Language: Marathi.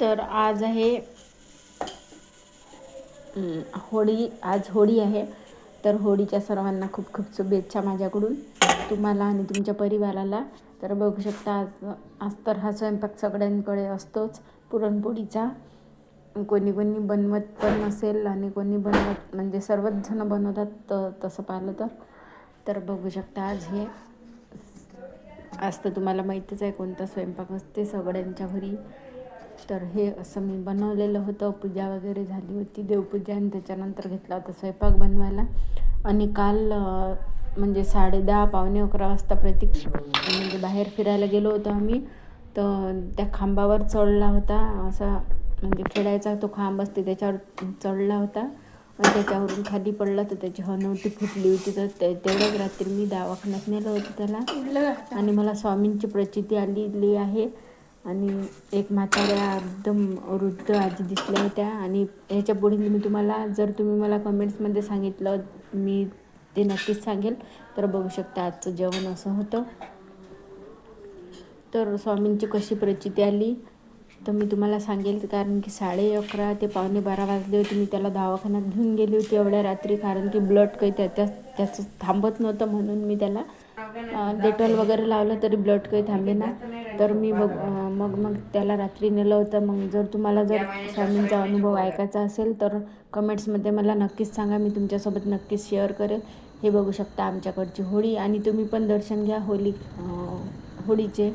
तर आज आहे होळी. आज होळी आहे, तर होळीच्या सर्वांना खूप खूप शुभेच्छा माझ्याकडून तुम्हाला आणि तुमच्या परिवाराला. तर बघू शकता आज तर हा स्वयंपाक सगळ्यांकडे असतोच पुरणपोळीचा. कोणी कोणी बनवत पण नसेल आणि कोणी बनवत म्हणजे सर्वच जण बनवतात तसं पाहिलं तर बघू शकता आज तर तुम्हाला माहीतच आहे कोणता स्वयंपाक असते सगळ्यांच्या घरी. तर हे असं मी बनवलेलं होतं. पूजा वगैरे झाली होती, देवपूजा, आणि त्याच्यानंतर घेतला होता स्वयंपाक बनवायला. आणि काल म्हणजे 10:30 पावणे 11 वाजता म्हणजे बाहेर फिरायला गेलो होतो आम्ही. तर त्या खांबावर चढला होता, असा म्हणजे खेळायचा तो खांब असते त्याच्यावर चढला होता आणि त्याच्यावरून खाली पडला तर त्याची हनवटी फुटली होती. तर तेवढ्याच रात्री मी दवाखान्यात नेलं होतं त्याला. आणि मला स्वामींची प्रचिती आलेली आहे. आणि एक म्हाताऱ्या एकदम वृद्ध आजी दिसल्या होत्या. आणि ह्याच्या पुढे मी तुम्हाला, जर तुम्ही मला कमेंट्समध्ये सांगितलं मी ते नक्कीच सांगेल. तर बघू शकता आजचं जेवण असं होतं. तर स्वामींची कशी प्रचिती आली तर मी तुम्हाला सांगेल, कारण की 11:30 ते पावणे 12 वाजले होते. मी त्याला दवाखान्यात घेऊन गेली होती एवढ्या रात्री, कारण की ब्लड काही त्याचं थांबत नव्हतं. म्हणून मी त्याला डेटॉल वगैरे लावलं तरी ब्लड काही थांबेना. तर मी मग त्याला रात्री नेलं होतं. मग जर तुम्हाला स्वामींचा अनुभव ऐकायचा असेल तर कमेंट्समध्ये मला नक्कीच सांगा, मी तुमच्यासोबत नक्कीच शेअर करेल. हे बघू शकता आमच्याकडची होळी. आणि तुम्ही पण दर्शन घ्या होळीचे.